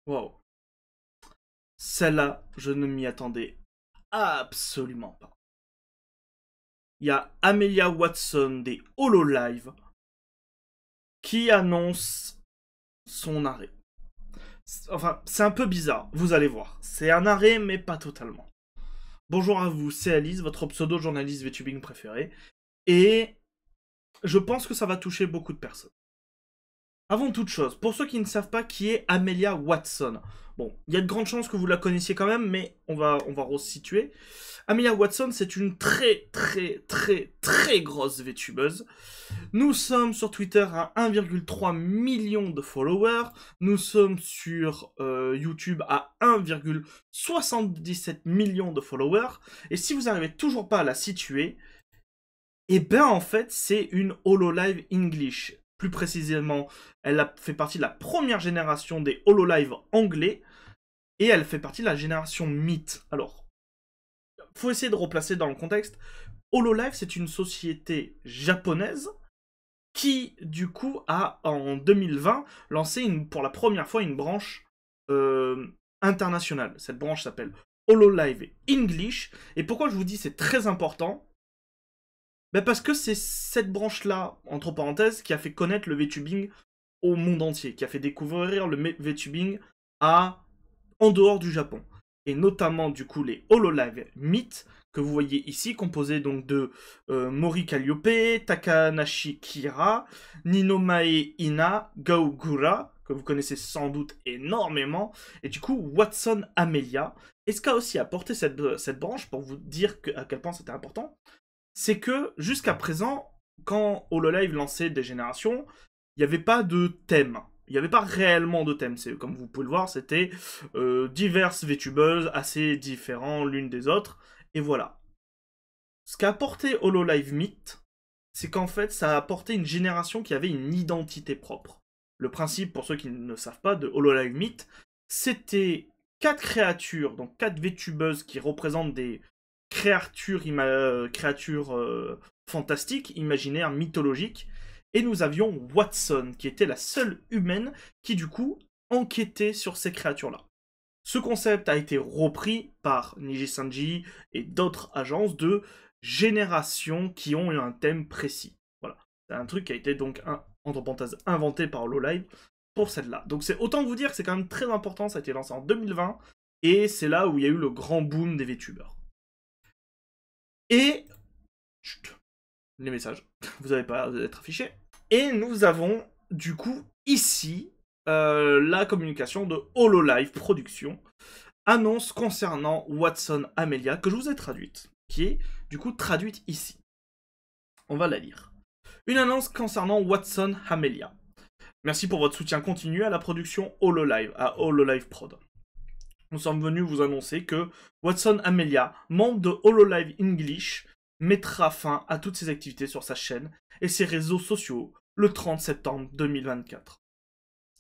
Wow. Celle-là, je ne m'y attendais absolument pas. Il y a Amelia Watson des HoloLive qui annonce son arrêt. Enfin, c'est un peu bizarre, vous allez voir. C'est un arrêt, mais pas totalement. Bonjour à vous, c'est Alice, votre pseudo-journaliste VTubing préféré. Et je pense que ça va toucher beaucoup de personnes. Avant toute chose, pour ceux qui ne savent pas qui est Amelia Watson, bon, il y a de grandes chances que vous la connaissiez quand même, mais on va resituer. Amelia Watson, c'est une très grosse VTubeuse. Nous sommes sur Twitter à 1,3 million de followers. Nous sommes sur YouTube à 1,77 million de followers. Et si vous n'arrivez toujours pas à la situer, eh ben en fait, c'est une HoloLive English. Plus précisément, elle a fait partie de la première génération des HoloLive anglais. Et elle fait partie de la génération Myth. Alors, faut essayer de replacer dans le contexte. HoloLive, c'est une société japonaise qui, du coup, a, en 2020, lancé pour la première fois une branche internationale. Cette branche s'appelle HoloLive English. Et pourquoi je vous dis c'est très important? Ben parce que c'est cette branche-là, entre parenthèses, qui a fait connaître le VTubing au monde entier, qui a fait découvrir le VTubing en dehors du Japon. Et notamment, du coup, les HoloLive Myth, que vous voyez ici, composés donc de Mori Calliope, Takanashi Kira, Ninomae Ina, Gaogura, que vous connaissez sans doute énormément, et du coup, Watson Amelia. Et ce qu'a aussi apporté cette branche, pour vous dire à quel point c'était important, c'est que jusqu'à présent, quand HoloLive lançait des générations, il n'y avait pas de thème. Il n'y avait pas réellement de thème. Comme vous pouvez le voir, c'était diverses VTubeuses assez différents l'une des autres. Et voilà. Ce qu'a apporté HoloLive Myth, c'est qu'en fait, ça a apporté une génération qui avait une identité propre. Le principe, pour ceux qui ne savent pas, de HoloLive Myth, c'était 4 créatures, donc 4 VTubeuses qui représentent des créatures, fantastiques, imaginaires, mythologiques. Et nous avions Watson, qui était la seule humaine qui, du coup, enquêtait sur ces créatures-là. Ce concept a été repris par Niji Sanji et d'autres agences de générations qui ont eu un thème précis. Voilà. C'est un truc qui a été donc, entre parenthèses, inventé par HoloLive pour celle-là. Donc c'est autant vous dire que c'est quand même très important, ça a été lancé en 2020, et c'est là où il y a eu le grand boom des VTubers. Et... Chut, les messages, vous n'allez pas être affichés. Et nous avons, du coup, ici, la communication de HoloLive Production, annonce concernant Watson Amelia, que je vous ai traduite, qui est, du coup, traduite ici. On va la lire. Une annonce concernant Watson Amelia. Merci pour votre soutien continu à la production HoloLive, à HoloLive Prod. Nous sommes venus vous annoncer que Watson Amelia, membre de HoloLive English, mettra fin à toutes ses activités sur sa chaîne et ses réseaux sociaux le 30 septembre 2024.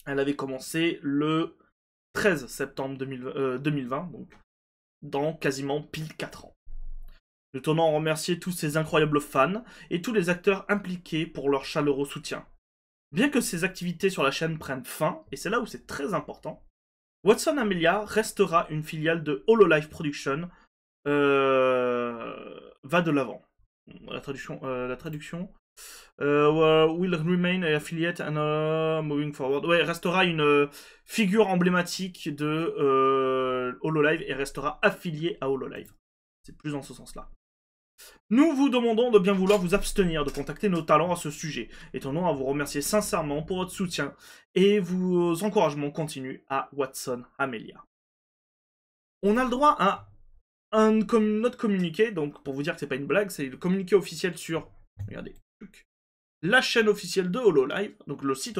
Elle avait commencé le 13 septembre 2020, donc dans quasiment pile 4 ans. Nous tenons à remercier tous ces incroyables fans et tous les acteurs impliqués pour leur chaleureux soutien. Bien que ces activités sur la chaîne prennent fin, et c'est là où c'est très important, Watson Amelia restera une filiale de HoloLive Production, va de l'avant. La traduction will remain affiliate and moving forward. Ouais, restera une figure emblématique de HoloLive et restera affilié à HoloLive. C'est plus dans ce sens-là. Nous vous demandons de bien vouloir vous abstenir de contacter nos talents à ce sujet, et tenons à vous remercier sincèrement pour votre soutien et vos encouragements continus à Watson Amelia. On a le droit à notre communiqué, donc pour vous dire que c'est pas une blague, c'est le communiqué officiel sur, regardez, la chaîne officielle de HoloLive, donc le site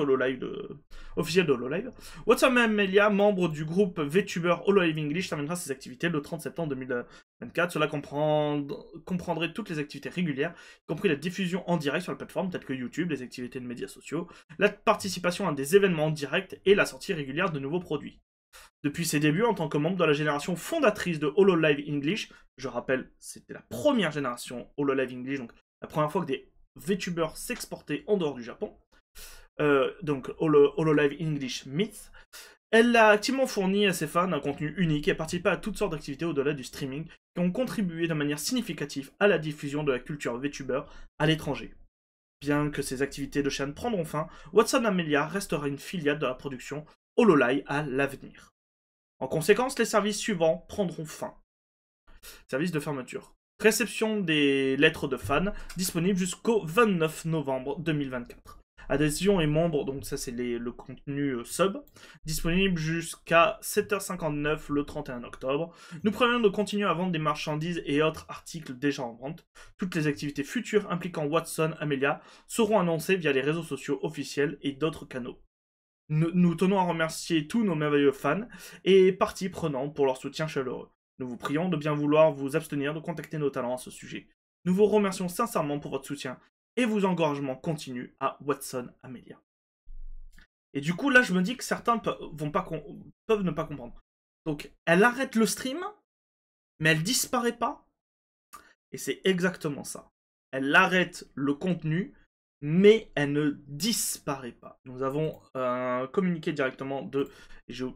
officiel de HoloLive. Watson Amelia, membre du groupe VTuber HoloLive English, terminera ses activités le 30 septembre 2024. Cela comprendrait toutes les activités régulières, y compris la diffusion en direct sur la plateforme, telles que YouTube, les activités de médias sociaux, la participation à des événements en direct et la sortie régulière de nouveaux produits. Depuis ses débuts en tant que membre de la génération fondatrice de HoloLive English, je rappelle, c'était la première génération HoloLive English, donc la première fois que des VTubers s'exportaient en dehors du Japon, donc HoloLive English Myth, Elle a activement fourni à ses fans un contenu unique et a participé à toutes sortes d'activités au-delà du streaming qui ont contribué de manière significative à la diffusion de la culture VTuber à l'étranger. Bien que ces activités de chaîne prendront fin, Watson Amelia restera une filiale de la production Hololive à l'avenir. En conséquence, les services suivants prendront fin. Service de fermeture. Réception des lettres de fans, disponible jusqu'au 29 novembre 2024. Adhésion et membres, donc ça c'est le contenu sub, disponible jusqu'à 7h59 le 31 octobre. Nous prévoyons de continuer à vendre des marchandises et autres articles déjà en vente. Toutes les activités futures impliquant Watson Amelia seront annoncées via les réseaux sociaux officiels et d'autres canaux. Nous tenons à remercier tous nos merveilleux fans et parties prenantes pour leur soutien chaleureux. Nous vous prions de bien vouloir vous abstenir de contacter nos talents à ce sujet. Nous vous remercions sincèrement pour votre soutien et vos encouragements continus à Watson Amelia. Et du coup, là, je me dis que certains peuvent ne pas comprendre. Donc, elle arrête le stream, mais elle disparaît pas. Et c'est exactement ça. Elle arrête le contenu, mais elle ne disparaît pas. Nous avons un communiqué directement de...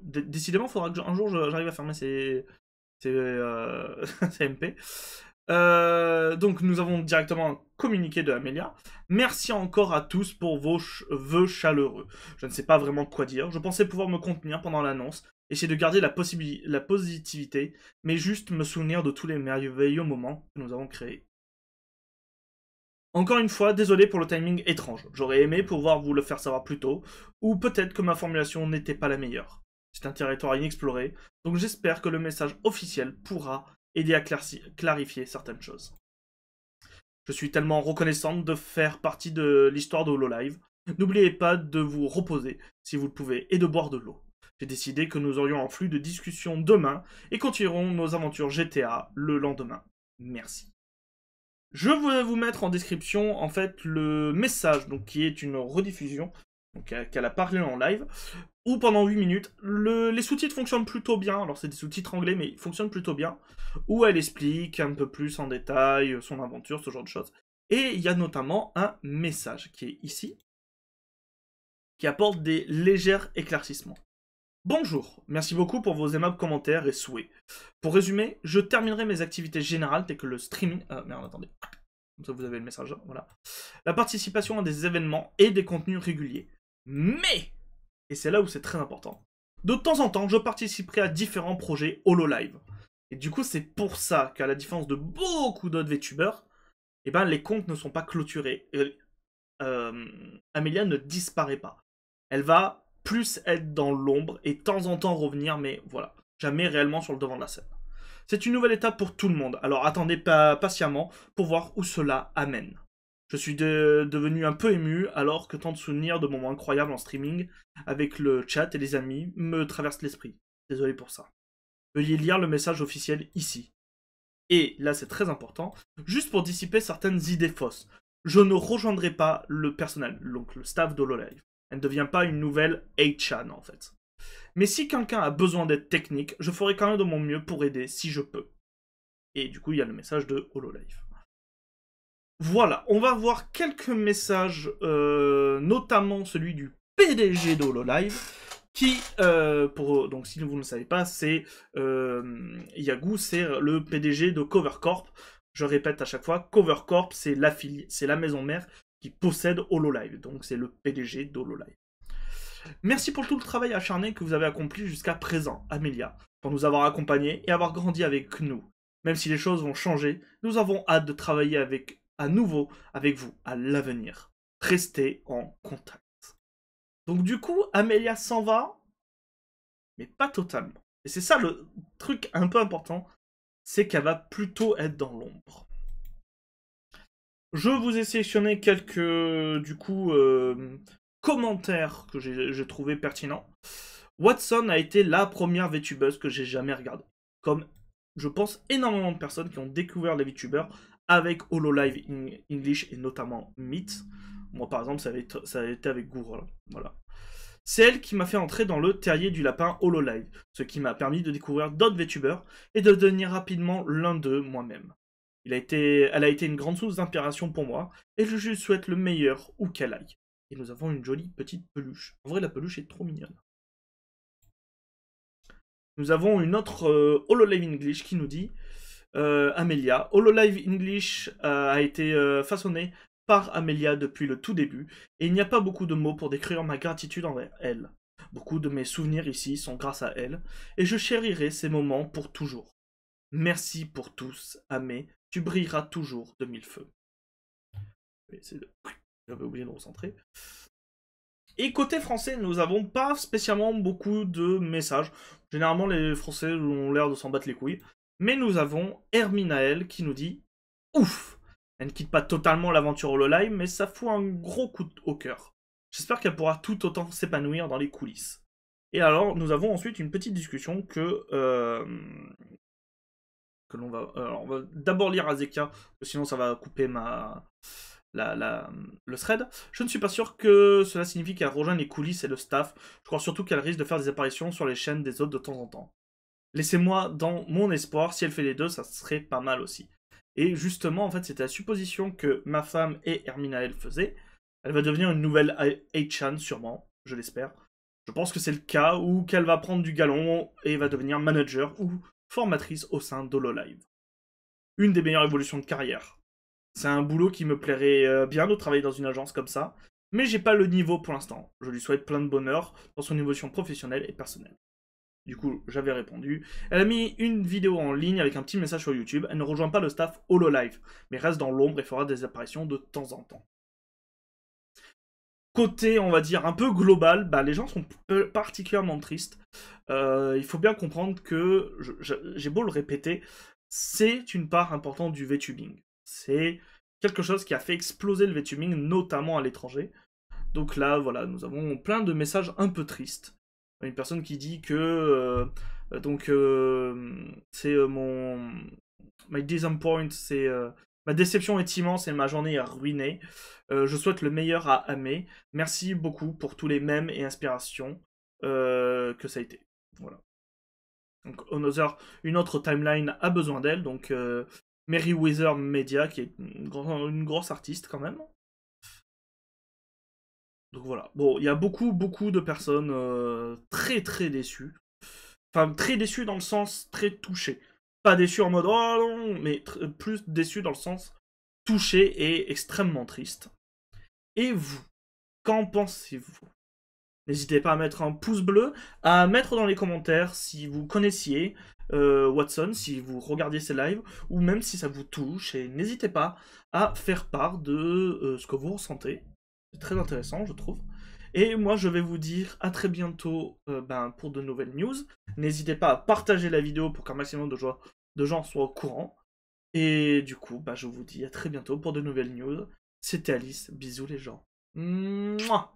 Décidément, il faudra que un jour j'arrive à fermer ces MP. Donc nous avons directement un communiqué de Amelia. Merci encore à tous pour vos vœux chaleureux. Je ne sais pas vraiment quoi dire. Je pensais pouvoir me contenir pendant l'annonce, essayer de garder la positivité, mais juste me souvenir de tous les merveilleux moments que nous avons créés. Encore une fois, désolé pour le timing étrange. J'aurais aimé pouvoir vous le faire savoir plus tôt, ou peut-être que ma formulation n'était pas la meilleure. C'est un territoire inexploré, donc j'espère que le message officiel pourra aider à clarifier certaines choses. Je suis tellement reconnaissante de faire partie de l'histoire de Hololive. N'oubliez pas de vous reposer, si vous le pouvez, et de boire de l'eau. J'ai décidé que nous aurions un flux de discussion demain, et continuerons nos aventures GTA le lendemain. Merci. Je vais vous mettre en description, en fait, le message, donc qui est une rediffusion, donc qu'elle a parlé en live, où pendant 8 minutes, les sous-titres fonctionnent plutôt bien, alors c'est des sous-titres anglais, mais ils fonctionnent plutôt bien, où elle explique un peu plus en détail son aventure, ce genre de choses. Et il y a notamment un message qui est ici, qui apporte des légers éclaircissements. Bonjour, merci beaucoup pour vos aimables commentaires et souhaits. Pour résumer, je terminerai mes activités générales telles que le streaming... merde, attendez. Comme ça vous avez le message, voilà. La participation à des événements et des contenus réguliers. Mais, et c'est là où c'est très important, de temps en temps, je participerai à différents projets Hololive. Et du coup, c'est pour ça qu'à la différence de beaucoup d'autres VTubers, eh ben, les comptes ne sont pas clôturés. Amelia ne disparaît pas. Elle va plus être dans l'ombre et de temps en temps revenir, mais voilà, jamais réellement sur le devant de la scène. C'est une nouvelle étape pour tout le monde, alors attendez patiemment pour voir où cela amène. Je suis devenu un peu ému alors que tant de souvenirs de moments incroyables en streaming avec le chat et les amis me traversent l'esprit. Désolé pour ça. Veuillez lire le message officiel ici. Et là c'est très important, juste pour dissiper certaines idées fausses. Je ne rejoindrai pas le personnel, donc le staff d'Hololive. Elle ne devient pas une nouvelle 8chan en fait. Mais si quelqu'un a besoin d'aide technique, je ferai quand même de mon mieux pour aider si je peux. Et du coup, il y a le message de Hololive. Voilà, on va voir quelques messages, notamment celui du PDG d'Hololive, qui, donc si vous ne le savez pas, c'est Yagoo, c'est le PDG de Covercorp. Je répète à chaque fois, Covercorp, c'est la maison mère qui possède Hololive, donc c'est le PDG d'Hololive. Merci pour tout le travail acharné que vous avez accompli jusqu'à présent, Amelia, pour nous avoir accompagnés et avoir grandi avec nous. Même si les choses vont changer, nous avons hâte de travailler à nouveau avec vous à l'avenir. Restez en contact. Donc du coup, Amelia s'en va, mais pas totalement. Et c'est ça le truc un peu important, c'est qu'elle va plutôt être dans l'ombre. Je vous ai sélectionné quelques, du coup, commentaires que j'ai trouvé pertinents. Watson a été la première VTubeuse que j'ai jamais regardée. Comme, je pense, énormément de personnes qui ont découvert les VTubers avec Hololive English et notamment Meet. Moi, par exemple, ça a été avec Gourol. Voilà. C'est elle qui m'a fait entrer dans le terrier du lapin Hololive, ce qui m'a permis de découvrir d'autres VTubers et de devenir rapidement l'un d'eux moi-même. Elle a été une grande source d'inspiration pour moi, et je lui souhaite le meilleur où qu'elle aille. Et nous avons une jolie petite peluche. En vrai, la peluche est trop mignonne. nous avons une autre Hololive English qui nous dit Amelia. Hololive English a été façonné par Amelia depuis le tout début, et il n'y a pas beaucoup de mots pour décrire ma gratitude envers elle. Beaucoup de mes souvenirs ici sont grâce à elle, et je chérirai ces moments pour toujours. Merci pour tous, Amé, tu brilleras toujours de mille feux. J'avais oublié de recentrer. Et côté français, nous avons pas spécialement beaucoup de messages. Généralement, les Français ont l'air de s'en battre les couilles. Mais nous avons Herminaël qui nous dit « Ouf !» Elle ne quitte pas totalement l'aventure Hololive, mais ça fout un gros coup au cœur. J'espère qu'elle pourra tout autant s'épanouir dans les coulisses. Et alors, nous avons ensuite une petite discussion que l'on va... on va d'abord lire Azeka, sinon ça va couper le thread. Je ne suis pas sûr que cela signifie qu'elle rejoint les coulisses et le staff. Je crois surtout qu'elle risque de faire des apparitions sur les chaînes des autres de temps en temps. Laissez-moi dans mon espoir, si elle fait les deux, ça serait pas mal aussi. Et justement, en fait, c'était la supposition que ma femme et Herminaël faisaient. Elle va devenir une nouvelle Aichan, sûrement, je l'espère. Je pense que c'est le cas, ou qu'elle va prendre du galon et va devenir manager ou formatrice au sein d'Hololive. Une des meilleures évolutions de carrière. C'est un boulot qui me plairait bien de travailler dans une agence comme ça, mais j'ai pas le niveau pour l'instant. Je lui souhaite plein de bonheur dans son évolution professionnelle et personnelle. Du coup, j'avais répondu. Elle a mis une vidéo en ligne avec un petit message sur YouTube. Elle ne rejoint pas le staff Hololive, mais reste dans l'ombre et fera des apparitions de temps en temps. Côté, on va dire, un peu global, bah, les gens sont particulièrement tristes. Il faut bien comprendre que, j'ai beau le répéter, c'est une part importante du VTubing. C'est quelque chose qui a fait exploser le VTubing, notamment à l'étranger. Donc là, voilà, nous avons plein de messages un peu tristes. Une personne qui dit que c'est mon my disappointment, c'est ma déception est immense et ma journée est ruinée. Je souhaite le meilleur à Amé. Merci beaucoup pour tous les mèmes et inspirations que ça a été. Voilà. Donc Another, une autre timeline a besoin d'elle, donc Meriwether Media, qui est une grosse artiste quand même. Donc voilà. Bon, il y a beaucoup de personnes très déçues. Enfin, très déçues dans le sens très touchées. Pas déçues en mode oh non, mais plus déçues dans le sens touché et extrêmement triste. Et vous, qu'en pensez-vous? N'hésitez pas à mettre un pouce bleu, à mettre dans les commentaires si vous connaissiez Watson, si vous regardiez ses lives, ou même si ça vous touche. Et n'hésitez pas à faire part de ce que vous ressentez. C'est très intéressant, je trouve. Et moi, je vais vous dire à très bientôt pour de nouvelles news. N'hésitez pas à partager la vidéo pour qu'un maximum de gens soient au courant. Et du coup, je vous dis à très bientôt pour de nouvelles news. C'était Alice, bisous les gens. Mouah.